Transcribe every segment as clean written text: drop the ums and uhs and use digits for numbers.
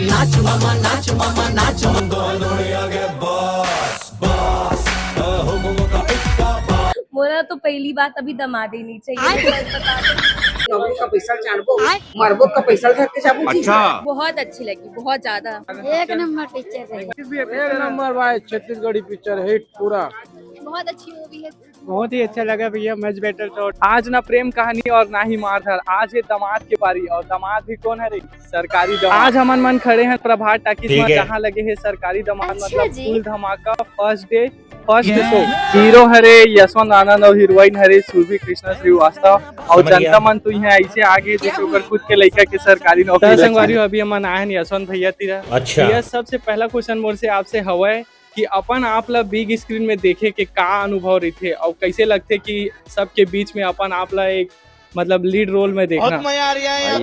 नाच मामा नाच मामा नाच आगे बॉस बॉस हुकुम का इक्का बोला तो पहली बात अभी दमा देनी चाहिए। बता दो। नौकरी का पैसा चाणबो मरबो का पैसा घर के जाबू जी। बहुत अच्छी लगी, बहुत ज्यादा। एक नंबर पिक्चर है। एक नंबर भाई, छत्तीसगढ़ी पिक्चर हिट पूरा। बहुत अच्छी मूवी है। बहुत ही अच्छा लगा भैया, मच बेटर शॉट। आज ना प्रेम कहानी और ना ही मारधार, आज है दामाद की बारी। और दामाद भी कौन है रे? सरकारी दामाद। आज हमन मन खड़े हैं प्रभात टाकीज में, जहाँ लगे है सरकारी दामाद। अच्छा मतलब जी। फुल धमाका, first day first show. Hero हरे यशवंत आनंद और हीरोइन हरे सुरभि कृष्ण श्रीवास्तव। और जनता मन तो यहाँ ऐसे आगे देखो कर खुद के लड़का के सरकारी नौकरी संगवारी। अभी हमन आए हैं यशवंत भैया तीरा। अच्छा। भैया सबसे पहला क्वेश्चन मोर से आपसे हवा है कि अपन आप ला बिग स्क्रीन में देखे के का अनुभव रही और कैसे लगते कि सबके बीच में अपन आप ला एक मतलब लीड रोल में देखना। भाई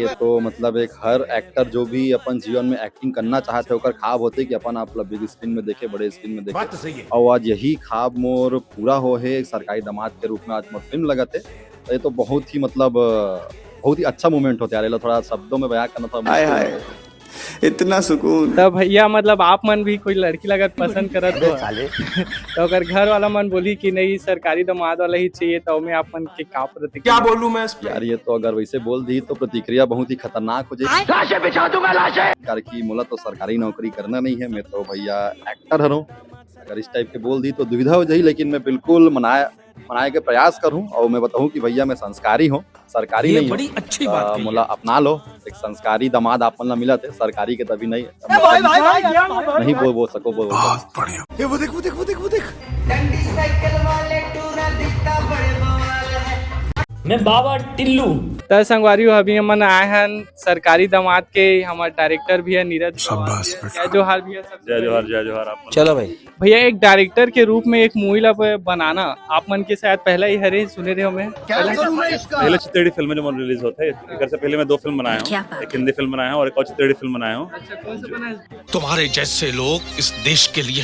ये तो मतलब एक हर एक्टर जो भी अपन जीवन में एक्टिंग करना चाहते होकर ख्वाब होते कि अपन आप बिग स्क्रीन में देखे, बड़े स्क्रीन में बात तो देखे। सही है। और आज यही ख्वाब मोर पूरा हो है सरकारी दामाद के रूप में। आज मोर फिल्म लगते तो ये तो बहुत ही मतलब बहुत ही अच्छा मोमेंट होता है। थोड़ा शब्दों में बयां करना थोड़ा मुश्किल है। इतना सुकून। तब भैया मतलब आप मन भी कोई लड़की लगत पसंद करत हो तो अगर घर वाला मन बोली कि नहीं सरकारी दामाद वाला ही चाहिए तो मैं आप मन के का प्रतिक्रिया क्या बोलूं मैं इस पे? यार ये तो अगर वैसे बोल दी तो प्रतिक्रिया बहुत ही खतरनाक हो जाएगी। लाशें बिछा दूंगा लाशें। कार की मोला तो सरकारी नौकरी करना नहीं है, मैं तो भैया एक्टर हूँ। अगर इस टाइप के बोल दी तो दुविधा हो जाए, लेकिन मैं बिल्कुल मनाए के प्रयास करूँ। और मैं बताऊँ कि भैया मैं संस्कारी हूँ, सरकारी ये नहीं बड़ी हूँ। अच्छी बात कही। मोला अपना लो, एक संस्कारी दामाद आपन ला मिला थे, सरकारी के तभी नहीं नहीं बोल सको बोल। ये वो देख वो देख वो देख वो देख। मैं बाबा टिल्लू। तो संगवारी अभी हमन आए हैं सरकारी दामाद के। हमारे डायरेक्टर भी है नीरज। जय जोहार भैया। जय जोहार जय जोहार। आप चलो भाई। भैया एक डायरेक्टर के रूप में एक मूवी ला बनाना आप मन के शायद पहला ही हरे सुने रहे हो। मैं पहले चित्रेड़ी फिल्म जो रिलीज होता है, एक से पहले मैं 2 फिल्म बनाया हूँ। एक हिंदी फिल्म बनाया हूँ और एक और चित्रेड़ी फिल्म बनाया हूँ। अच्छा कौन सा बना है? तुम्हारे जैसे लोग इस देश के लिए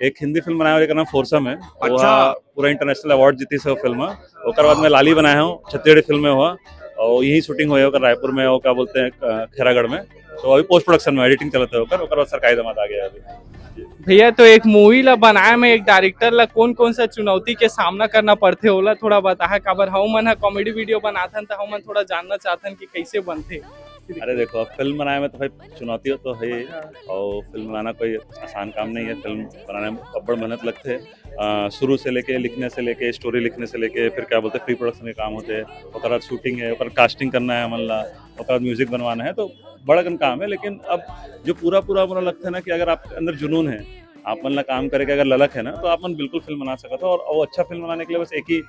एक हिंदी फिल्म बनाया और एक नाम फोरसम है। वह पूरा इंटरनेशनल अवार्ड जीती से वो फिल्म। ओकर बाद मैं लाली बनाया हूँ, छत्तीसगढ़ी फिल्म में हुआ और यही शूटिंग हुई है रायपुर में, वो क्या बोलते हैं खैरागढ़ में। तो अभी पोस्ट प्रोडक्शन में एडिटिंग चलते है ओकर बाद सरकारी दामाद आ गया अभी। भैया तो एक मूवी ला बनाए में एक डायरेक्टर ला कौन कौन सा चुनौती के सामना करना पड़ते ओला थोड़ा बता। काबर हम मन कॉमेडी वीडियो बनाथन तो हम मन थोड़ा जानना चाहतन कि कैसे बनते। अरे देखो, अब फिल्म बनाने में तो भाई चुनौतियाँ तो है और फिल्म बनाना कोई आसान काम नहीं है। फिल्म बनाने में अब्बड़ मेहनत लगते है, शुरू से लेके लिखने से लेके स्टोरी लिखने से लेके फिर क्या बोलते हैं प्री प्रोडक्शन के काम होते हैं, और बाद शूटिंग है, और कास्टिंग करना है मन ला, और बाद म्यूजिक बनवाना है। तो बड़ा कन काम है। लेकिन अब जो पूरा मुझे लगता है ना कि अगर आपके अंदर जुनून है, आप मन ला काम करे के अगर ललक है ना, तो आप मन बिल्कुल फिल्म बना सकते हो। और अच्छा फिल्म बनाने के लिए बस एक ही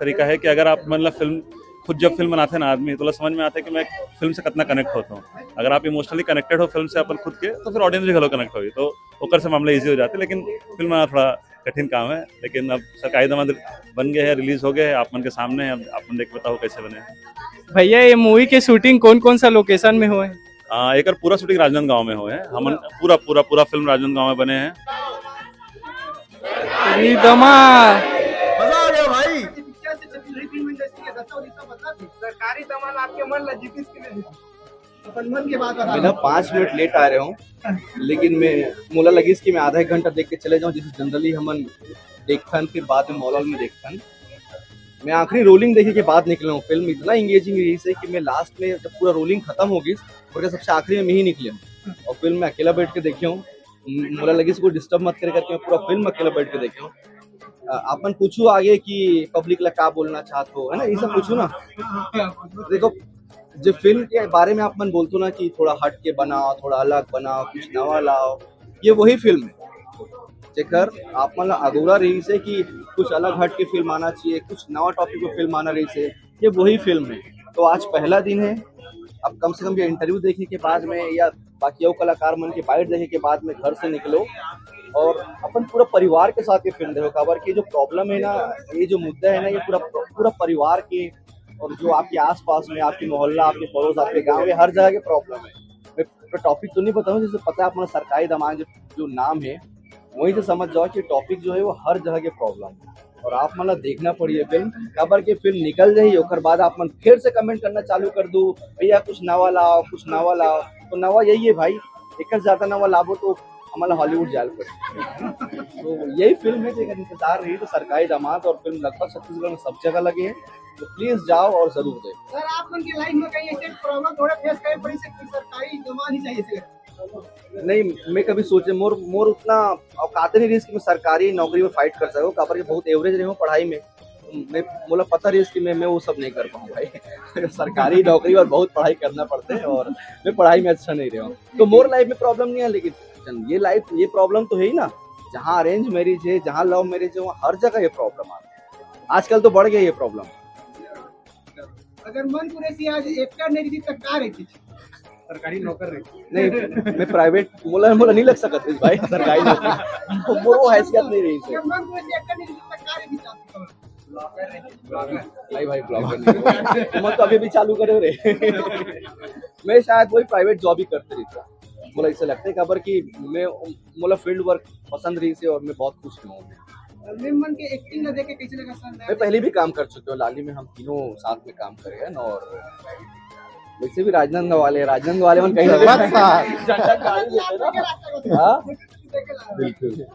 तरीका है कि अगर आप मन ला फिल्म खुद जब फिल्म बनाते हैं ना आदमी, तो समझ में आता है कि मैं फिल्म से कितना कनेक्ट होता हूँ। अगर आप इमोशनली कनेक्टेड हो फिल्म से अपन खुद के, तो फिर ऑडियंस भी घलो कनेक्ट होगी, तो ओकर से मामला इजी हो जाते हैं। लेकिन फिल्म बनाना थोड़ा कठिन काम है। लेकिन अब सरकारी दामाद बन गए हैं, रिलीज हो गए हैं, आप मन के सामने है। अब अपन देख बताओ कैसे बने। भैया ये मूवी के शूटिंग कौन कौन सा लोकेशन में हुए? एक पूरा शूटिंग राजनांदगांव में हुए हैं। हम पूरा फिल्म राजनांदगांव में बने हैं। मजा आ गया भाई। सरकारी दामाद आपके मन ला जीतिस के लिए अपन मन के बात मैं ना 5 मिनट लेट आ रहे हूँ, लेकिन मैं मोला लगिस कि मैं आधा एक घंटा देख के चले जाऊँ, जिसे जनरली हमन देखथन फिर बाद में मॉल में देखथन। मैं आखिरी रोलिंग देखे के बाद निकला हूँ। फिल्म इतना इंगेजिंग रही है कि मैं लास्ट में जब पूरा रोलिंग खत्म होगी और सबसे आखिरी में ही निकले हूँ और फिल्म में अकेला बैठ के देखे हूँ। मोला लगिस को डिस्टर्ब मत करे करके मैं पूरा फिल्म अकेला बैठ के देखे हूँ। आपन पूछू आगे कि पब्लिक ला का बोलना चाहते हो, है ना, ये सब पूछू ना। देखो, जो फिल्म के बारे में आप मन बोलते हो ना कि थोड़ा हट के बनाओ, थोड़ा अलग बनाओ, कुछ नवा लाओ, ये वही फिल्म है जेकर आप मन अधूरा रही से कि कुछ अलग हट के फिल्म आना चाहिए, कुछ नवा टॉपिक पे फिल्म आना रही से, ये वही फिल्म है। तो आज पहला दिन है। अब कम से कम ये इंटरव्यू देखने के बाद में या बाकी और कलाकार मन के बाइट देखने के बाद में घर से निकलो और अपन पूरा परिवार के साथ ये फिल्म देखो। काबर की जो प्रॉब्लम है ना, ये जो मुद्दा है ना, ये पूरा परिवार के और जो आपके आसपास में, आपके मोहल्ला, आपके पड़ोस, आपके गांव, ये हर जगह के प्रॉब्लम है। मैं टॉपिक तो नहीं बताऊँ, जैसे पता है अपना सरकारी दामाद जो नाम है, वहीं से समझ जाओ कि टॉपिक जो है वो हर जगह के प्रॉब्लम है। और आप मतलब देखना पड़ी फिल्म, काबर के फिल्म निकल जाही और बाद आप मन फिर से कमेंट करना चालू कर दो, भैया कुछ नवा लाओ, कुछ नवा लाओ। तो नवा यही है भाई एकच जाता नवा लाभो तो आम्हाला हॉलीवुड जायला पड़े। तो यही फिल्म है जेकर इंतजार रही तो सरकारी दामाद, और फिल्म लगभग छत्तीसगढ़ में सब जगह लगी है, तो प्लीज जाओ और जरूर देखो। सर आप मन की लाइफ में कहीं ऐसे प्रॉब्लम थोड़ा फेस करे पड़ी से सरकारी जमा नहीं चाहिए सर? नहीं, मैं कभी सोचे मोर उतना औकात नहीं रही कि मैं सरकारी नौकरी में फाइट कर सकूं, काबर के बहुत एवरेज रही हूँ पढ़ाई में। मैं मोला पता रही कि मैं वो सब नहीं कर पाऊँ भाई। सरकारी नौकरी और बहुत पढ़ाई करना पड़ता है, और मैं पढ़ाई में अच्छा नहीं रहा हूँ, तो मोर लाइफ में प्रॉब्लम नहीं है। लेकिन ये प्रॉब्लम तो है ही ना, जहाँ अरेंज मैरिज है, जहाँ लव मैरिज है, वहाँ हर जगह ये प्रॉब्लम आता है। आजकल तो बढ़ गया ये प्रॉब्लम। अगर मन पूरे से आज एक्टर नहीं रही तो का रहती सरकारी नौकर रहती? नहीं, मैं प्राइवेट मोला नहीं लग सकता भाई सरकारी नौकरी, वो हैसियत नहीं रही से। अगर मन पूरे से एक्टर नहीं रही तो का रहती चाहती? भाई ब्लॉगर नहीं, तुम तो अभी भी चालू करे रे। मैं शायद वही प्राइवेट जॉब ही करते रहता, मुझे ऐसा लगता है खबर कि मैं मोला फील्ड वर्क पसंद रही से, और मैं बहुत खुश हूँ। मन के एक्टिंग न देखे कैसे लगा सर? मैं पहले भी काम कर चुके हूँ, लाली में हम तीनों साथ में काम करे हैं, और वैसे भी राजनांदगांव वाले मन कहीं बिल्कुल।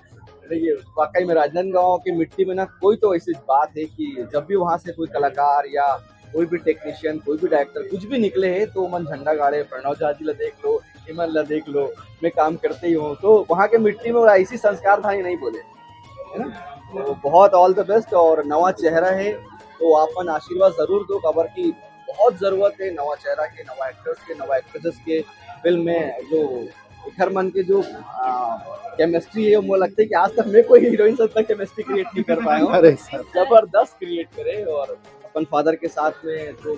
देखिए वाकई में राजनांदगांव की मिट्टी में ना कोई तो ऐसी बात है कि जब भी वहाँ से कोई कलाकार या कोई भी टेक्नीशियन, कोई भी डायरेक्टर कुछ भी निकले है तो मन झंडा गाड़े। प्रणव झा जी ला देख लो, हेमंत ला देख लो, मैं काम करते ही हूँ, तो वहाँ के मिट्टी में ऐसी संस्कार था नहीं बोले, है ना। तो बहुत ऑल द बेस्ट, और नवा चेहरा है तो आपन आशीर्वाद जरूर दो, खबर की बहुत जरूरत है नवा चेहरा के, नवा एक्टर्स के, नवा एक्ट्रेसेस के। फिल्म में जो हर मन के जो केमिस्ट्री है, मुझे लगता है कि आज तक मैं कोई हीरोइन से तक केमिस्ट्री क्रिएट नहीं कर पाया हूँ। जबरदस्त क्रिएट करे, और अपन फादर के साथ में जो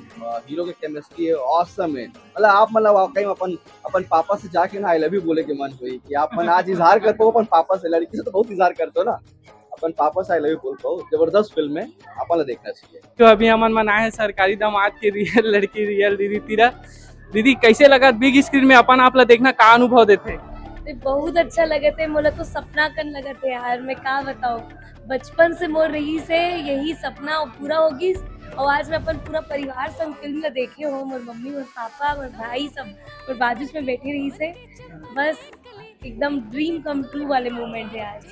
हीरो की केमिस्ट्री है ऑसम है। मतलब आप मतलब वाकई में अपन पापा से जाके ना आई लव यू बोले के मन हुई कि आप मन आज इजहार कर पाओ अपन पापा से। लड़की से तो बहुत इजहार करते हो ना, अपन पापा से आई लव यू बोल पाओ। जबरदस्त फिल्म है, अपन ने देखना चाहिए। तो अभी हमन मनाए है सरकारी दामाद के रियल लड़की रियल दीदी तीरा। दीदी कैसे लगा बिग स्क्रीन में अपन आप ला देखना, का अनुभव देते? बहुत अच्छा लगे थे, मोला तो सपना कन लगे थे यार, मैं क्या बताऊँ। बचपन से मोर रही से यही सपना पूरा होगी, और आज मैं अपन पूरा परिवार संग फिल्म में देखे हो, मोर मम्मी, मोर पापा, मोर भाई सब और बाजू में बैठी रही से। बस एकदम ड्रीम कम ट्रू वाले मोमेंट है आज।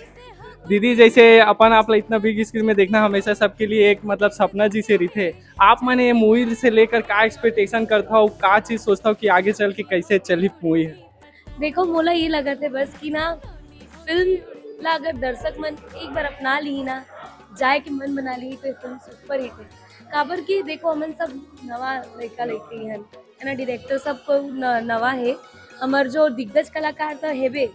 दीदी जैसे अपन आप इतना बिग स्क्रीन में देखना हमेशा सबके लिए एक मतलब सपना जी से रीते। आप मैंने ये मूवी से लेकर का एक्सपेक्टेशन करता हो, का चीज सोचता हो कि आगे चल के कैसे चली मूवी है? देखो मोला ये लगा था बस कि ना फिल्म ला अगर दर्शक मन एक बार अपना ली ना, जाए के मन बना ली तो फिल्म सुपर हिट है। काबर की देखो हमन सब नवा लड़का लड़की है ना, डायरेक्टर सब को नवा है, हमार जो दिग्गज कलाकार तो हेबे,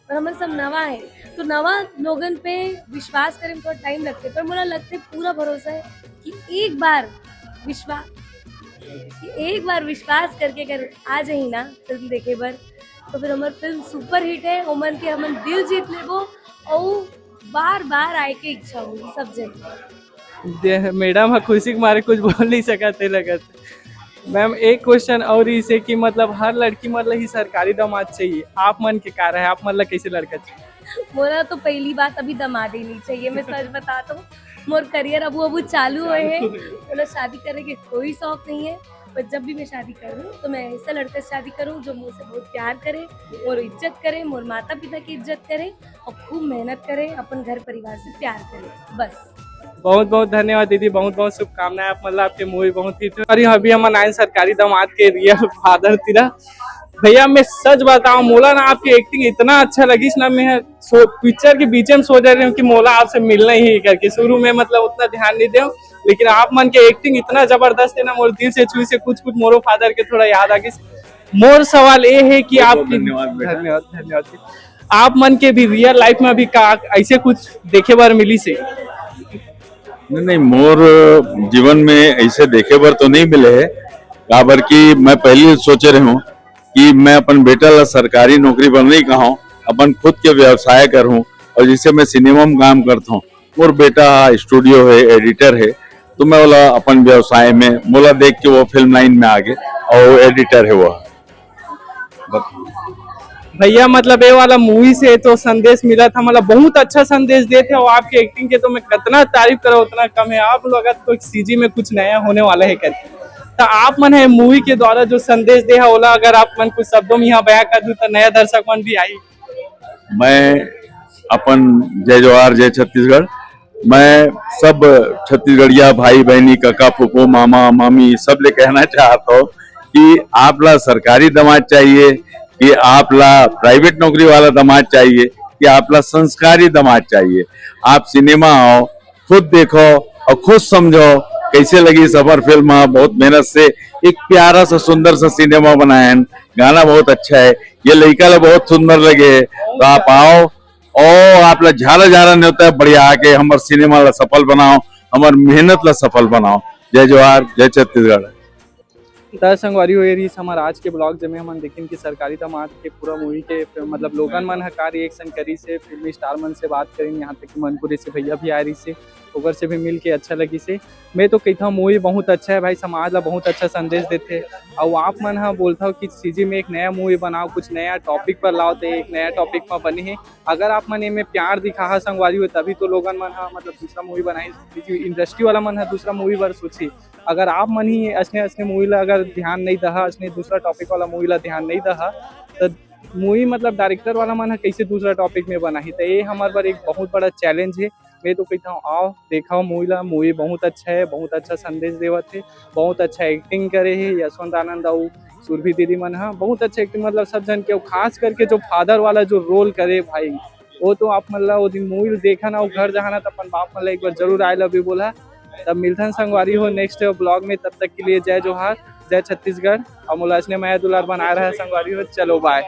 पर हम सब नवा है, तो नवा लोगन पे विश्वास करें थोड़ा टाइम लगते, पर मुझे लगते पूरा भरोसा है कि एक बार विश्वास करके अगर आ जाही ना फिल्म देखे बर, तो फिर हमार फिल्म सुपर हिट है। ओमन के हमन दिल जीत लेबो और बार बार आए के इच्छा होगी सब जगह। मैडम हाँ खुशी के मारे कुछ बोल नहीं सकते लगत। मैम एक क्वेश्चन और इसे कि मतलब हर लड़की मतलब ही सरकारी दामाद चाहिए, आप मन के कारण है, आप मतलब कैसे लड़का चाहिए? मोरा तो पहली बात अभी दामाद ही नहीं चाहिए, मैं सच बताता हूँ। मोर करियर अबू चालू हुए है, मतलब शादी करने के कोई शौक नहीं है, पर जब भी मैं शादी करूँ तो मैं ऐसा लड़का से शादी करूँ जो मुझसे बहुत प्यार करे, मोर इज्जत करे, मोर माता पिता की इज्जत करे और खूब मेहनत करे, अपन घर परिवार से प्यार करे, बस। बहुत बहुत धन्यवाद दीदी, बहुत बहुत शुभकामनाएं। आप मतलब आपके मूवी बहुत ही और अभी हम आए सरकारी दामाद के रियल फादर तीरा। भैया मैं सच बताऊं, मोला ना आपकी एक्टिंग इतना अच्छा लगी ना, मैं पिक्चर के बीच में सोच रही हूँ कि मोला आपसे मिलना ही करके। शुरू में मतलब उतना ध्यान नहीं दे, लेकिन आप मन के एक्टिंग इतना जबरदस्त है ना, मोर दिल से छुई से कुछ मोरो फादर के थोड़ा याद आ गई। मोर सवाल ये है कि आप धन्यवाद आप मन के भी रियल लाइफ में अभी का ऐसे कुछ देखे बार मिली से? नहीं, मोर जीवन में ऐसे देखे बर तो नहीं मिले है, काबर की मैं पहले सोचे रहे हूँ कि मैं अपन बेटा ला सरकारी नौकरी पर नहीं कहूँ, अपन खुद के व्यवसाय करूँ, और जिससे मैं सिनेमा में काम करता हूँ। मोर बेटा स्टूडियो है, एडिटर है, तो मैं बोला अपन व्यवसाय में मोला देख के वो फिल्म लाइन में आ गए और वो एडिटर है वो। भैया मतलब ये वाला मूवी से तो संदेश मिला था, मतलब बहुत अच्छा संदेश देते हो। आपकी एक्टिंग के तो मैं कितना तारीफ करो उतना कम है। आप लोग तो सीजी में कुछ नया होने वाला है करके तो आप मन है मूवी के द्वारा जो संदेश दे है ओला अगर आप मन कुछ शब्दों में यहाँ बयां कर दूं तो नया दर्शक मन भी आई। मैं अपन जय जवाहर जय छत्तीसगढ़, मैं सब छत्तीसगढ़िया भाई बहनी काका फूफो मामा मामी सब ले कहना चाहता हूँ कि आप ला सरकारी दामाद चाहिए कि आप ला प्राइवेट नौकरी वाला दामाद चाहिए कि आप ला संस्कारी दामाद चाहिए। आप सिनेमा आओ, खुद देखो और खुद समझो कैसे लगी सफर फिल्म। बहुत मेहनत से एक प्यारा सा सुंदर सा सिनेमा बनाया है, गाना बहुत अच्छा है, ये लड़का ला बहुत सुंदर लगे तो आप आओ और आप ला झाला झाला नहीं होता है, बढ़िया आके हमारे सिनेमा ला सफल बनाओ, हमारे मेहनत ला सफल बनाओ। जय जवाहर जय छत्तीसगढ़। संगवारी हो रही हमारे आज के ब्लॉग जमे हम देखें कि सरकारी दामाद के पूरा मूवी के मतलब लोगन मन का रिएक्शन करी से, फिल्मी स्टार मन से बात करें, यहाँ तक कि मनपुरी से भैया भी आ रही से, ओकर से भी मिल के अच्छा लगी से। मैं तो कहता हूँ मूवी बहुत अच्छा है भाई, समाज ला बहुत अच्छा संदेश देते और आप मन हाँ बोलता हूँ कि सीजी में एक नया मूवी बनाओ, कुछ नया टॉपिक पर लाओ तो एक नया टॉपिक पर बने है। अगर आप मन में प्यार दिखा संगवारी हो तभी तो लोगन मन हाँ मतलब दूसरा मूवी बनाई, इंडस्ट्री वाला मन है दूसरा मूवी पर सोची। अगर आप मन ही असने मूवी ला अगर ध्यान नहीं दहा, असने दूसरा टॉपिक वाला मूवी ला ध्यान नहीं दहा तो मूवी मतलब डायरेक्टर वाला मन है कैसे दूसरा टॉपिक में बना ही। तो ये हमारे पर एक बहुत बड़ा चैलेंज है। मैं तो कहता हूँ आओ देखा मूवी ला, मूवी बहुत अच्छा है, बहुत अच्छा संदेश देवत है, बहुत अच्छा एक्टिंग करे है यशवंत आनंद और सुरभि दीदी मन हाँ बहुत अच्छा एक्टिंग मतलब सब जन के, खास करके जो फादर वाला जो रोल करे भाई वो तो आप मतलब वो दिन मूवी देखा ना वो घर जहाना तो अपन बाप मतलब एक बार जरूर आई लव यू बोला। तब मिलथन संगवारी हो नेक्स्ट ब्लॉग में, तब तक के लिए जय जोहार जय छत्तीसगढ़। और मुलाज ने मैं दुलार बना रहा है संगवारी हो, चलो बाय।